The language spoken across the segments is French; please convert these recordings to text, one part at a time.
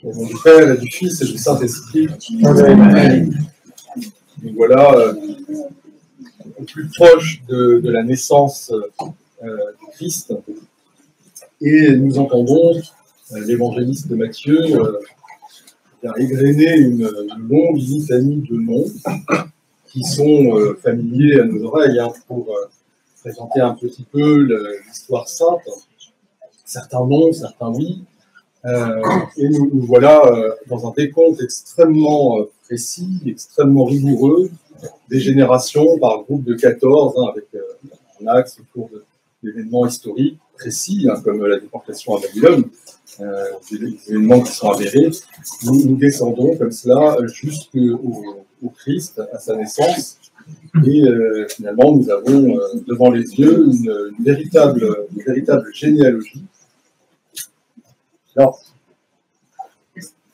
Au nom du Père et du Fils et du Saint-Esprit. Amen. Donc voilà, au plus proche de la naissance du Christ. Et nous entendons l'évangéliste Matthieu égrener une longue litanie de noms qui sont familiers à nos oreilles pour présenter un petit peu l'histoire sainte. Certains non, certains oui. Et nous voilà dans un décompte extrêmement précis, extrêmement rigoureux, des générations par groupe de 14, avec un axe autour d'événements historiques précis, comme la déportation à Babylone, des événements qui sont avérés. Nous descendons comme cela jusqu'au Christ, à sa naissance, et finalement nous avons devant les yeux une véritable généalogie. Alors,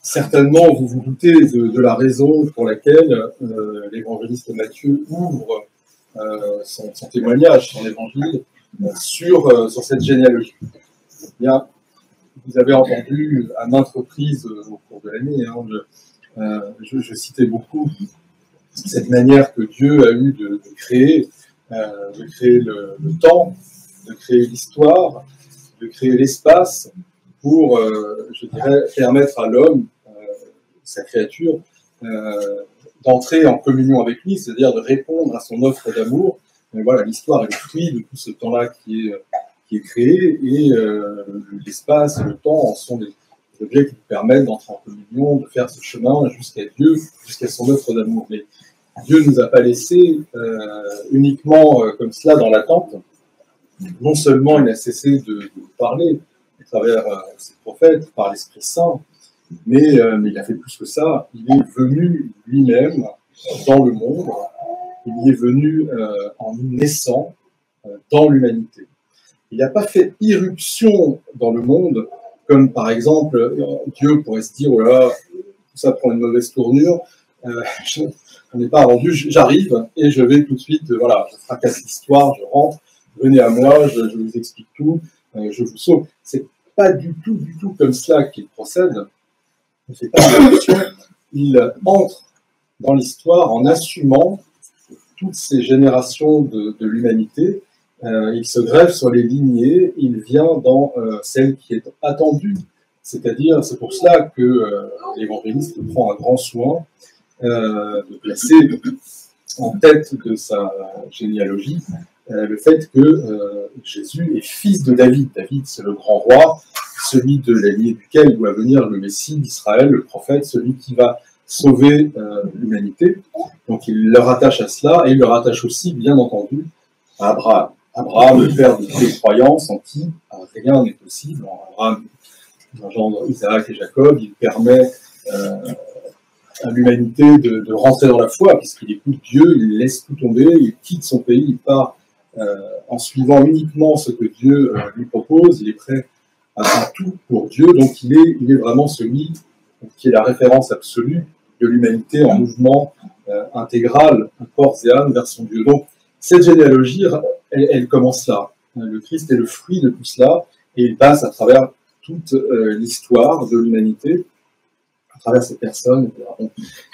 certainement, vous vous doutez de la raison pour laquelle l'évangéliste Matthieu ouvre son témoignage, son évangile, sur cette généalogie. Eh bien, vous avez entendu à maintes reprises au cours de l'année, je citais beaucoup cette manière que Dieu a eu de créer le temps, de créer l'histoire, de créer l'espace, pour, je dirais, permettre à l'homme, sa créature, d'entrer en communion avec lui, c'est-à-dire de répondre à son offre d'amour. Mais voilà, l'histoire est le fruit de tout ce temps-là qui est créé, et l'espace et le temps en sont des objets qui nous permettent d'entrer en communion, de faire ce chemin jusqu'à Dieu, jusqu'à son offre d'amour. Mais Dieu ne nous a pas laissés uniquement comme cela dans l'attente. Non seulement il a cessé de parler, à travers ses prophètes, par l'Esprit Saint, mais il a fait plus que ça. Il est venu lui-même dans le monde, il est venu en naissant dans l'humanité. Il n'a pas fait irruption dans le monde, comme par exemple, Dieu pourrait se dire, oh là, tout ça prend une mauvaise tournure, on n'est pas rendu, j'arrive et je vais tout de suite, je fracasse l'histoire, je rentre, venez à moi, je vous explique tout, je vous sauve. C'est pas du tout comme cela qu'il procède. Il ne fait pas d'irruption. Il entre dans l'histoire en assumant toutes ces générations de l'humanité. Il se greffe sur les lignées, il vient dans celle qui est attendue. C'est-à-dire, c'est pour cela que l'évangéliste prend un grand soin de placer en tête de sa généalogie le fait que Jésus est fils de David. David, c'est le grand roi, celui de la lignée duquel doit venir le Messie d'Israël, le prophète, celui qui va sauver l'humanité. Donc il le rattache à cela, et il le rattache aussi, bien entendu, à Abraham. Abraham, le père de toutes les croyances, en qui rien n'est possible. Abraham engendre Isaac et Jacob, il permet à l'humanité de rentrer dans la foi, puisqu'il écoute Dieu, il laisse tout tomber, il quitte son pays, il part en suivant uniquement ce que Dieu lui propose, il est prêt à tout pour Dieu, donc il est vraiment celui qui est la référence absolue de l'humanité en mouvement intégral, corps et âme vers son Dieu. Donc cette généalogie, elle commence là. Le Christ est le fruit de tout cela, et il passe à travers toute l'histoire de l'humanité, à travers ces personnes.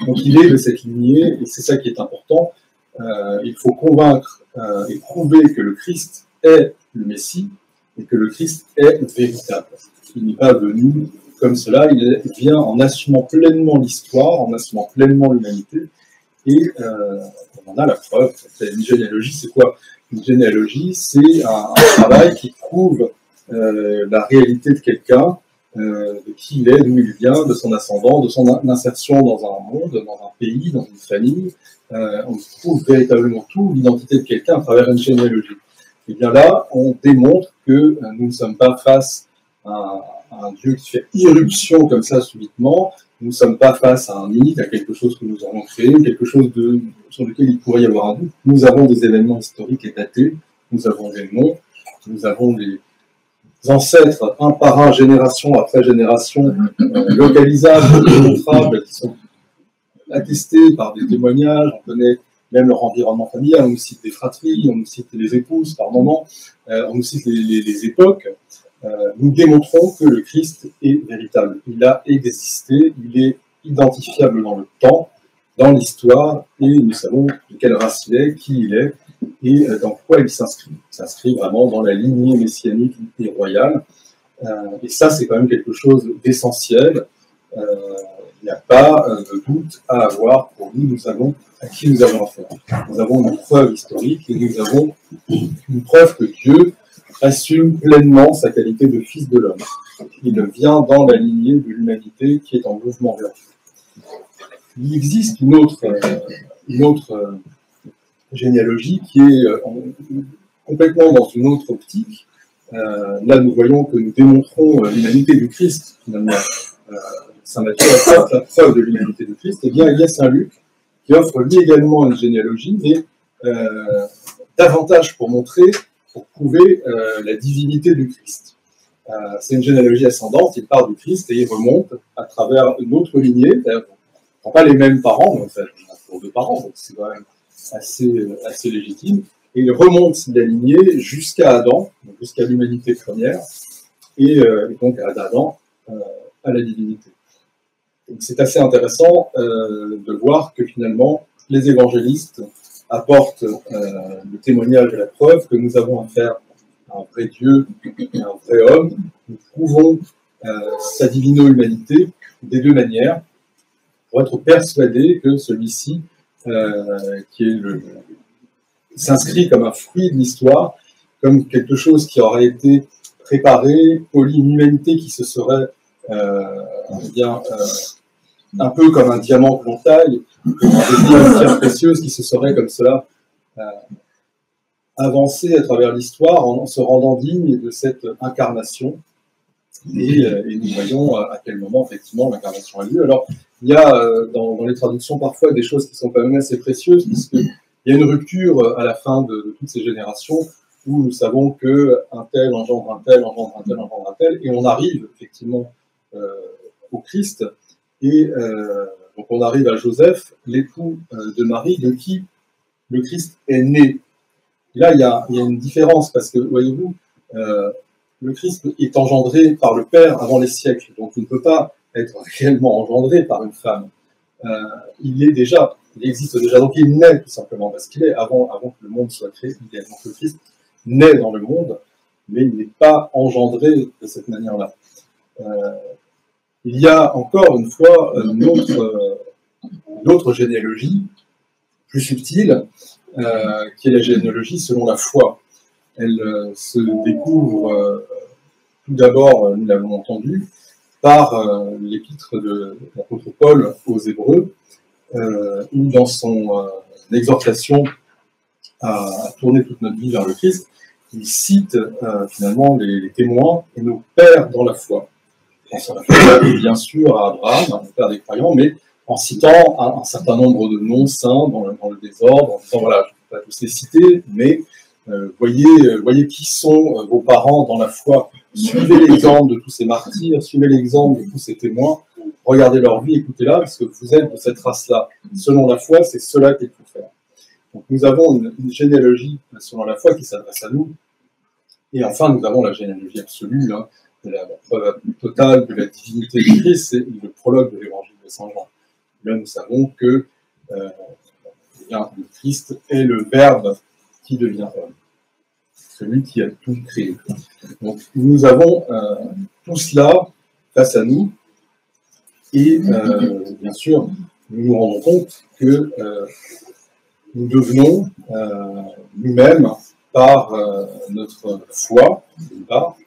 Donc il est de cette lignée, et c'est ça qui est important. Il faut convaincre et prouver que le Christ est le Messie, et que le Christ est véritable. Il n'est pas venu comme cela, il vient en assumant pleinement l'histoire, en assumant pleinement l'humanité, et on en a la preuve. Une généalogie, c'est quoi? Une généalogie, c'est un travail qui prouve la réalité de quelqu'un, de qui il est, d'où il vient, de son ascendant, de son insertion dans un monde, dans un pays, dans une famille. On prouve véritablement tout, l'identité de quelqu'un à travers une généalogie. Et bien là, on démontre que nous ne sommes pas face à un Dieu qui fait irruption comme ça subitement. Nous ne sommes pas face à un mythe, à quelque chose que nous avons créé, quelque chose sur lequel il pourrait y avoir un doute. Nous avons des événements historiques et datés, nous avons des noms, nous avons des ancêtres, un par un, génération après génération, localisables, démontrables, qui sont attestés par des témoignages. On connaît même leur environnement familial, on nous cite des fratries, on nous cite les épouses par moment, on nous cite les époques. nous démontrons que le Christ est véritable. Il a existé, il est identifiable dans le temps, dans l'histoire, et nous savons de quelle race il est, qui il est, et dans quoi il s'inscrit. Il s'inscrit vraiment dans la lignée messianique et royale. Et ça, c'est quand même quelque chose d'essentiel. Il n'y a pas de doute à avoir pour nous. Nous savons à qui nous avons affaire. Nous avons une preuve historique et nous avons une preuve que Dieu assume pleinement sa qualité de fils de l'homme. Il vient dans la lignée de l'humanité qui est en mouvement vers Dieu. Il existe une autre généalogie qui est complètement dans une autre optique. Là, nous voyons que nous démontrons l'humanité du Christ, finalement. Saint Matthieu apporte la preuve de l'humanité du Christ. Eh bien, il y a Saint Luc qui offre lui également une généalogie, mais davantage pour prouver la divinité du Christ. C'est une généalogie ascendante, il part du Christ et il remonte à travers une autre lignée. On n'a pas les mêmes parents, mais en fait, on a pour deux parents, donc c'est quand même assez légitime. Et il remonte la lignée jusqu'à Adam, jusqu'à l'humanité première, et donc à Adam, à la divinité. C'est assez intéressant de voir que finalement, les évangélistes apportent le témoignage et la preuve que nous avons affaire à un vrai Dieu et un vrai homme. Nous prouvons sa divino-humanité des deux manières, pour être persuadés que celui-ci, s'inscrit comme un fruit de l'histoire, comme quelque chose qui aurait été préparé, poli, une humanité qui se serait un peu comme un diamant que l'on taille, une pierre précieuse qui se serait comme cela avancée à travers l'histoire en se rendant digne de cette incarnation. Et nous voyons à quel moment, effectivement, l'incarnation a lieu. Alors, il y a dans les traductions parfois des choses qui sont quand même assez précieuses, puisqu'il y a une rupture à la fin de toutes ces générations où nous savons qu'un tel engendre un tel, engendre un tel, engendre un tel, et on arrive effectivement au Christ. Et donc on arrive à Joseph, l'époux de Marie, de qui le Christ est né. Et là, il y a une différence, parce que, voyez-vous, le Christ est engendré par le Père avant les siècles, donc il ne peut pas être réellement engendré par une femme. Il existe déjà, donc il naît tout simplement, parce qu'il est, avant que le monde soit créé, il est, donc le Christ naît dans le monde, mais il n'est pas engendré de cette manière-là. Il y a encore une fois une autre généalogie, plus subtile, qui est la généalogie selon la foi. Elle se découvre tout d'abord, nous l'avons entendu, par l'épître de l'apôtre Paul aux Hébreux, où dans son exhortation à tourner toute notre vie vers le Christ, il cite finalement les témoins et nos pères dans la foi. On se réfère bien sûr à Abraham, le père des croyants, mais en citant un certain nombre de noms saints dans le désordre, en disant voilà, je ne peux pas tous les citer, mais voyez qui sont vos parents dans la foi, suivez l'exemple de tous ces martyrs, suivez l'exemple de tous ces témoins, regardez leur vie, écoutez-la, parce que vous êtes de cette race-là. Selon la foi, c'est cela qu'il faut faire. Donc nous avons une généalogie selon la foi qui s'adresse à nous, et enfin nous avons la généalogie absolue, hein, de la preuve totale de la divinité du Christ, c'est le prologue de l'évangile de Saint Jean. Là, nous savons que le Christ est le Verbe qui devient homme, celui qui a tout créé. Donc, nous avons tout cela face à nous, et bien sûr, nous nous rendons compte que nous devenons nous-mêmes, par notre foi, d'une part,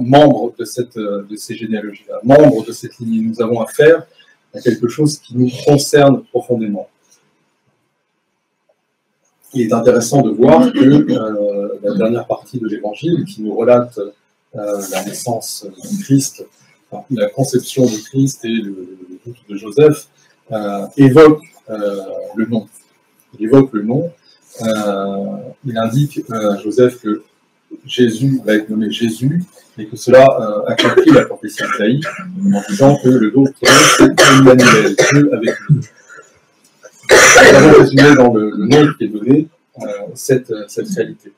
membres de ces généalogies-là, membres de cette lignée. Nous avons affaire à quelque chose qui nous concerne profondément. Il est intéressant de voir que la dernière partie de l'Évangile, qui nous relate la naissance du Christ, la conception du Christ et le doute de Joseph, évoque le nom. Il évoque le nom. Il indique à Joseph que Jésus va être nommé Jésus, et que cela accomplit la prophétie d'Isaïe, en disant que le nom c'est Emmanuel, Dieu avec nous. Nous avons résumé dans le nom qui est donné cette réalité.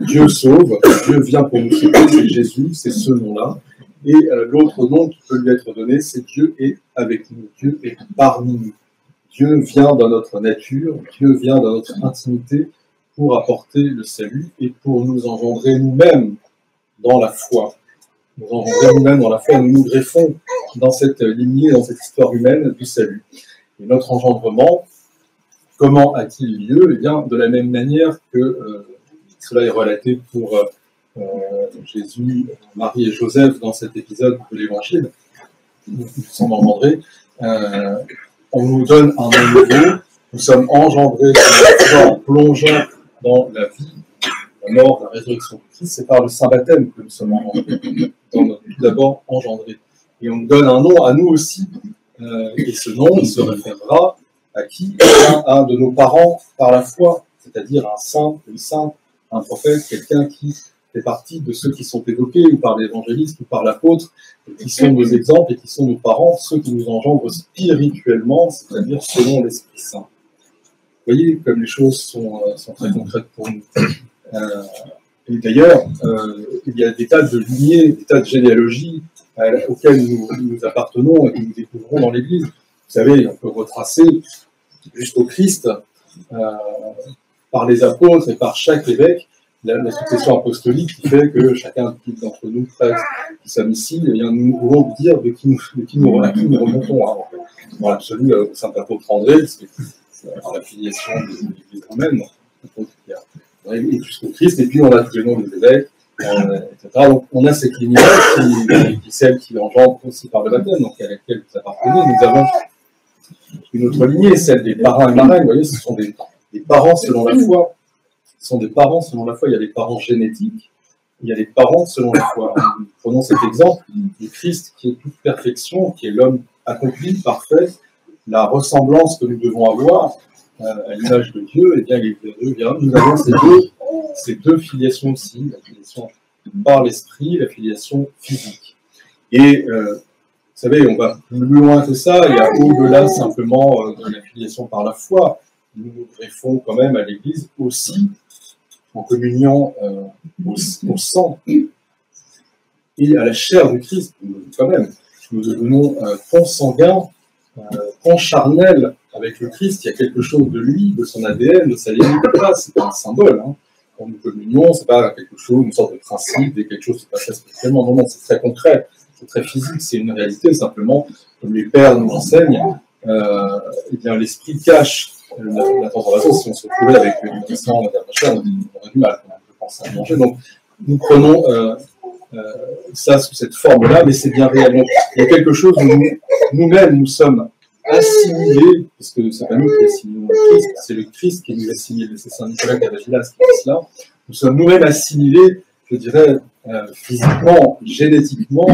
Dieu sauve, Dieu vient pour nous sauver, c'est Jésus, c'est ce nom-là. Et l'autre nom qui peut lui être donné, c'est Dieu est avec nous, Dieu est parmi nous. Dieu vient dans notre nature, Dieu vient dans notre intimité pour apporter le salut et pour nous engendrer nous-mêmes dans la foi. Nous engendrer nous-mêmes dans la foi, nous nous greffons dans cette lignée, dans cette histoire humaine du salut. Et notre engendrement, comment a-t-il lieu? Eh bien, de la même manière que cela est relaté pour Jésus, Marie et Joseph dans cet épisode de l'Évangile, nous sommes engendrés. On nous donne un nom nouveau, nous sommes engendrés en plongeant dans la vie, la mort, la résurrection du Christ. C'est par le Saint Baptême que nous sommes engendrés, tout d'abord engendrés. Et on nous donne un nom à nous aussi, et ce nom, il se référera à qui? À un de nos parents par la foi, c'est-à-dire un saint, une sainte, un prophète, quelqu'un qui fait partie de ceux qui sont évoqués, ou par l'évangéliste, ou par l'apôtre, qui sont nos exemples et qui sont nos parents, ceux qui nous engendrent spirituellement, c'est-à-dire selon l'Esprit Saint. Vous voyez comme les choses sont très concrètes pour nous. Et d'ailleurs, il y a des tas de lignées, des tas de généalogies auxquelles nous appartenons et que nous découvrons dans l'Église. Vous savez, on peut retracer jusqu'au Christ, par les apôtres et par chaque évêque, la succession apostolique qui fait que chacun d'entre nous, frères qui sommes ici, eh bien, nous pouvons dire à qui nous remontons. Hein, en fait. Dans l'absolu, au Saint-Apôtre André, c'est par la filiation de l'Église romaine, et jusqu'au Christ, et puis on a tous les noms des évêques, etc. Donc on a cette lignée-là qui celle qui engendre aussi par le baptême, donc à laquelle vous appartenez. Nous avons une autre lignée, celle des parrains et marraines. Vous voyez, ce sont des parents selon la foi. Ce sont des parents selon la foi. Il y a des parents génétiques, il y a des parents selon la foi. Nous prenons cet exemple du Christ qui est toute perfection, qui est l'homme accompli, parfait, la ressemblance que nous devons avoir à l'image de Dieu. Et bien, nous avons ces deux filiations aussi, la filiation par l'esprit, la filiation physique. Et vous savez, on va plus loin que ça, il y a au-delà simplement de la filiation par la foi. Nous nous greffons quand même à l'Église aussi en communion au sang et à la chair du Christ, quand même. Nous devenons consanguins, concharnels avec le Christ. Il y a quelque chose de lui, de son ADN, de sa lignée de place. C'est pas un symbole. Hein. Quand nous communions, c'est pas quelque chose, une sorte de principe, quelque chose qui passe spécialement. Non, c'est très concret, c'est très physique, c'est une réalité. Simplement, comme les pères nous enseignent, eh bien l'esprit cache la transformation. Si on se retrouvait avec une sang de la chair, on aurait du mal, je pense, à manger. Donc, nous prenons ça sous cette forme-là, mais c'est bien réel. Donc, il y a quelque chose où nous-mêmes, nous sommes assimilés, parce que c'est pas nous qui assimilons le Christ, c'est le Christ qui nous assimile. C'est Saint Nicolas Cavagilas qui dit cela. Nous sommes nous-mêmes assimilés, je dirais, physiquement, génétiquement,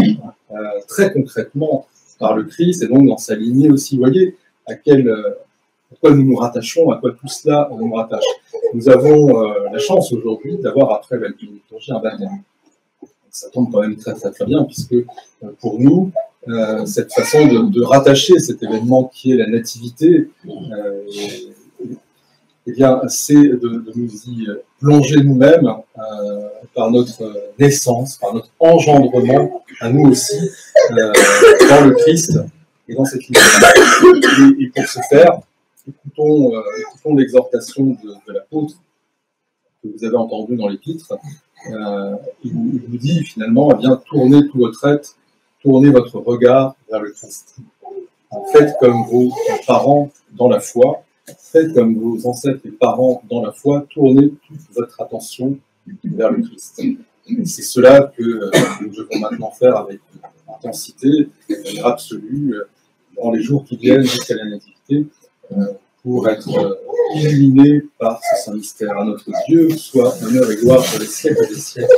très concrètement par le Christ, et donc dans sa lignée aussi. Vous voyez à quoi nous nous rattachons, à quoi tout cela nous rattache. Nous avons la chance aujourd'hui d'avoir, après la liturgie, un baptême. Ça tombe quand même très très très bien, puisque pour nous, cette façon de rattacher cet événement qui est la nativité, eh bien, c'est de nous y plonger nous-mêmes par notre naissance, par notre engendrement, à nous aussi, dans le Christ et dans cette lignée. Et pour ce faire, écoutons l'exhortation de l'apôtre que vous avez entendue dans l'épître. Il vous dit finalement, eh bien, tournez tout votre être, tournez votre regard vers le Christ. Faites comme vos parents dans la foi, faites comme vos ancêtres et parents dans la foi, tournez toute votre attention vers le Christ. C'est cela que nous devons maintenant faire avec intensité, de manière absolue, dans les jours qui viennent jusqu'à la nativité, pour être illuminés par ce saint mystère. À notre Dieu soit honneur et gloire pour les siècles des siècles.